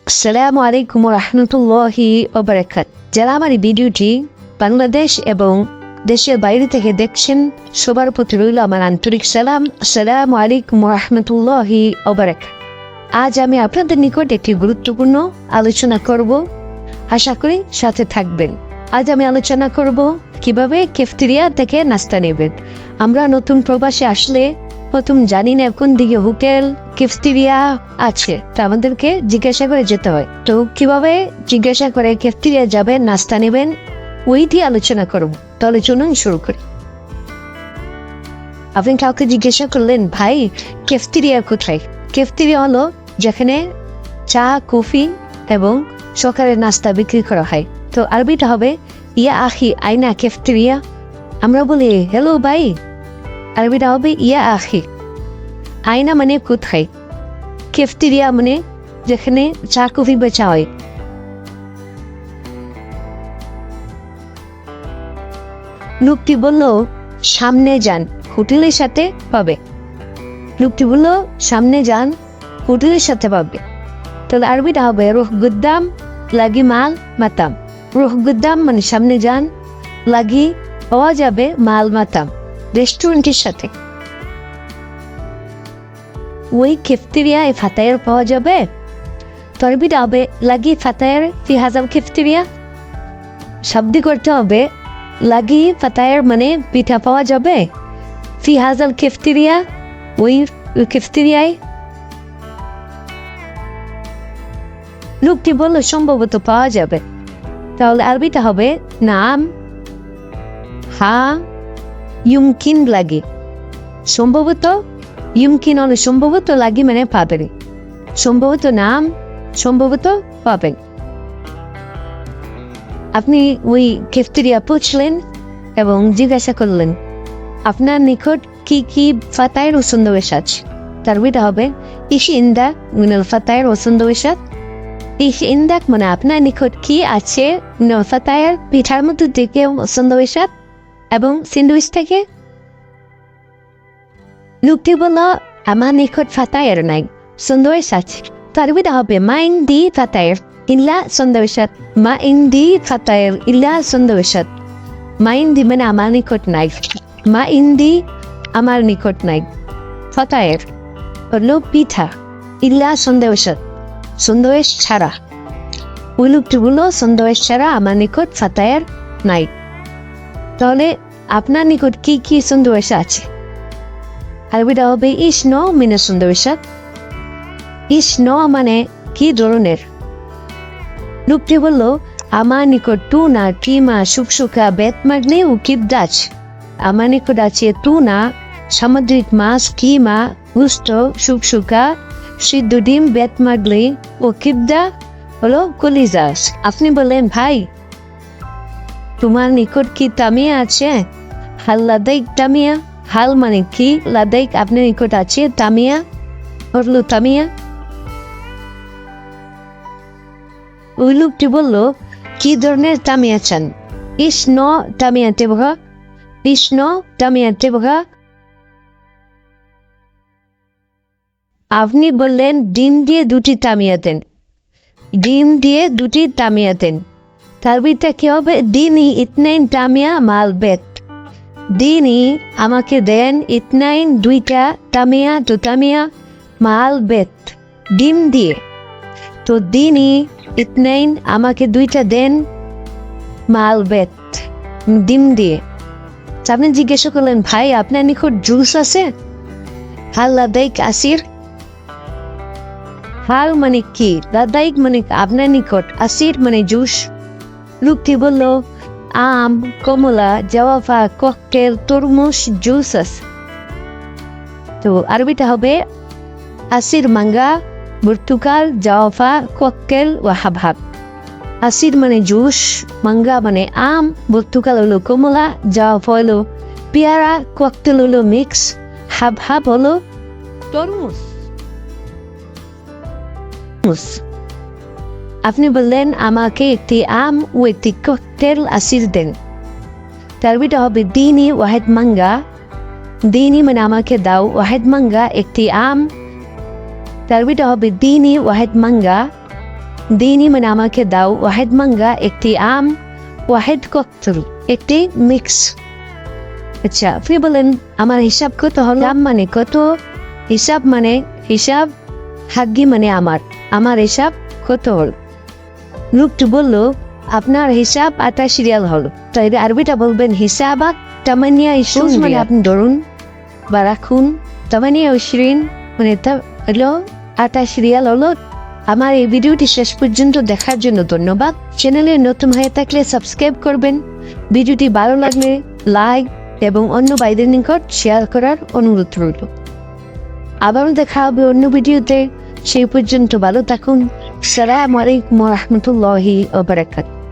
আসসালামু আলাইকুম রহমতুল্লাহি ওবারাকাত। যারা আমার এই ভিডিওটি বাংলাদেশ এবং দেশের বাইরে থেকে দেখছেন সবার প্রতি রইল আমার আন্তরিক সালাম। আসসালামু আলাইকুম রহমতুল্লাহি ওবারাকাত। আজ আমি আপনাদের নিকট একটি গুরুত্বপূর্ণ আলোচনা করব, আশা করি সাথে থাকবেন। আজ আমি আলোচনা করব কিভাবে ক্যাফেটেরিয়া থেকে নাস্তা নেবেন। আমরা নতুন প্রবাসে আসলে প্রথম জানি না কোন দিকে হোটেল ক্যাফেটেরিয়া আছে, তো আমাদেরকে জিজ্ঞাসা করে যেতে হয়। তো কিভাবে জিজ্ঞাসা করে ক্যাফেটেরিয়া যাবেন, নাস্তা নেবেন, ওইটি আলোচনা করব। তাহলে চলুন শুরু করি। আপনি কাউকে জিজ্ঞাসা করলেন, ভাই ক্যাফেটেরিয়া কোথায়? ক্যাফেটেরিয়া হলো যেখানে চা, কফি এবং সকালের নাস্তা বিক্রি করা হয়। তো আরবিটা হবে ইয়া আখি আইনা ক্যাফেটেরিয়া। আমরা বলি হ্যালো ভাই, আরবিটা হবে ইয়া আখি। আইনা মানে কোথায়, ক্যাফেটেরিয়া মানে যেখানে চা কফি বেচা হয়। লোকটি বলল সামনে যান, হোটেলের সাথে পাবে। লোকটি বলল সামনে যান, হোটেলের সাথে পাবে। তাহলে আরবিটা হবে রুহ গুদ্দাম লাগি মাল মাতাম। রুহ গুদ্দাম মানে সামনে যান, লাগি পাওয়া যাবে মাল মাতাম, রেস্টুরেন্টের সাথে। ওই ক্যাফেটেরিয়ায় ফাতায়ের পাওয়া যাবে। তো আরবিটা হবে লাগি ফাতায়ের ফি হাজার ক্যাফেটেরিয়া। শব্দ করতে হবে লাগি ফাতায়ের মানে পিঠা পাওয়া যাবে, ফি হাজার ক্যাফেটেরিয়া ওই ক্যাফেটেরিয়ায়। লোকটি বলল সম্ভবত পাওয়া যাবে। তাহলে আরবিটা হবে নাম হা ইউমকিন লাগি। সম্ভবত ইউমকিন হলে সম্ভবত লাগি মানে পাবেন, সম্ভবত নাম সম্ভবত পাবেন। আপনি ওই ক্যাফেটেরিয়া পৌঁছলেন এবং জিজ্ঞাসা করলেন আপনার নিকট কি কি ফাতায়ের ও সন্দেশ আছে। তার বিটা হবে ইস ইন্দা মিনাল ফাতায়ের ও সন্দেশ। ইস ইন্দাক মানে আপনার নিকট কি আছে, মিনাল ফাতায়ের পিঠার মতো থেকে সন্দেশ এবং স্যান্ডউইচ থেকে। লোকটি বলল আমার নিকট ফাতায়ের নাই, সন্দেশ আছে। তার বিটা হবে মা ইন্দি ফাতায়ের ইল্লা সন্দেশাত। মা ইন্দি ফাতায়ের ইল্লা সন্দেশাত। মা ইন্দি মানে আমার নিকট নাই, মা ইন্দি আমার নিকট নাই। ফাতায়ের হলো পিঠা, ইল্লা সন্দেশাত সন্দেশ ছাড়া। ওই লোকটি বললো সন্দেশ ছাড়া আমার নিকট ফাতায়ের নাই। তাহলে আপনার নিকট কি কি সন্দেশ আছে? আরবিটা হবে ইস ন মিনা সন্দেশাত। ইস ন মানে কি ধরনের। লোকটি বলল আমার নিকট টুনা, কিমা, শুকশুকা, বেত মাগলি ও কিবদা আছে। আমার নিকট আছে টুনা সামুদ্রিক মাছ, কিমা গুস্ত, শুকশুকা সিদ্ধ ডিম, বেত মাগলি ও কিবদা হলো কলিজা। আপনি বললেন ভাই তোমার নিকট কি তামিয়া আছে? হাল লাদাইক তামিয়া। হাল মানে কি, লাদাইক আপনার নিকট আছে তামিয়া হলো তামিয়া। ওই লোকটি বলল কি ধরনের তামিয়া চান? ইস ন তামিয়াতে বহা। ইস ন তামিয়াতে বহা। আপনি বললেন ডিম দিয়ে দুটি তামিয়া দেন, ডিম দিয়ে দুটি তামিয়া দেন। তার বিটা কি হবে দিনই ইতনাইন তামিয়া মাল বেত। দিনই আমাকে দেন ইতনাইন দুইটা তামিয়া, তো তামিয়া মাল বেত ডিম দিয়ে। তো দিনই ইতনাইন আমাকে দুইটা দেন মাল বেত ডিম দিয়ে। আপনি জিজ্ঞাসা করলেন ভাই আপনার নিকট জুস আছে? হাল লাদাইক আসির। হাল মানে কি, লাদাইক মানে আপনার নিকট, আসির মানে জুস। লোকটি বলল আম, কমলা, জাওয়াফা, ককটেল, তরমুজ জুস আছে। তো আরবিটা হবে আসির মাঙ্গা, পর্তুগাল, জাওয়াফা, ককটেল ও হাবহাব। আসির মানে জুস, মাঙ্গা মানে আম, পর্তুগাল হলো কমলা, জাওয়াফা হলো পেয়ারা, ককটেল হলো মিক্স, হাবহাব হলো তরমুজ। আপনি বললেন আমাকে একটি আম ও একটি ককটেল আসির দেন। তার বিটা হবে দিনি ওয়াহেদ মাঙ্গা। দিনি মানে আমাকে দাও, ওয়াহেদ মাঙ্গা একটি আম। তার বিটা হবে দিনি ওয়াহেদ মাঙ্গা দিনই মানে আমাকে দাও, ওয়াহেদ মাঙ্গা একটি আম, ওয়াহেদ কত্তর একটি মিক্স। আচ্ছা, আপনি বলেন আমার হিসাব কত হলো? দাম মানে কত, হিসাব, হাগ্গি মানে আমার হিসাব কত হল? লোকটি বলল আপনার হিসাব 28 রিয়াল হলো। তো এর আরবিটা বলবেন হিসাবাত তামানিয়া ইশুন, মানে আপনি ধরুন বা রাখুন, তামানিয়া ইশরিন মানে তা হলো 28 রিয়াল হলো। আমার এই ভিডিওটি শেষ পর্যন্ত দেখার জন্য ধন্যবাদ। চ্যানেলে নতুন হয়ে থাকলে সাবস্ক্রাইব করবেন। ভিডিওটি ভালো লাগলে লাইক এবং অন্য ভাইদের নিকট শেয়ার করার অনুরোধ রইল। আবারও দেখা হবে অন্য ভিডিওতে। সেই পর্যন্ত ভালো থাকুন। আসসালামু আলাইকুম ওয়া রাহমাতুল্লাহি ওয়া বারাকাতুহু।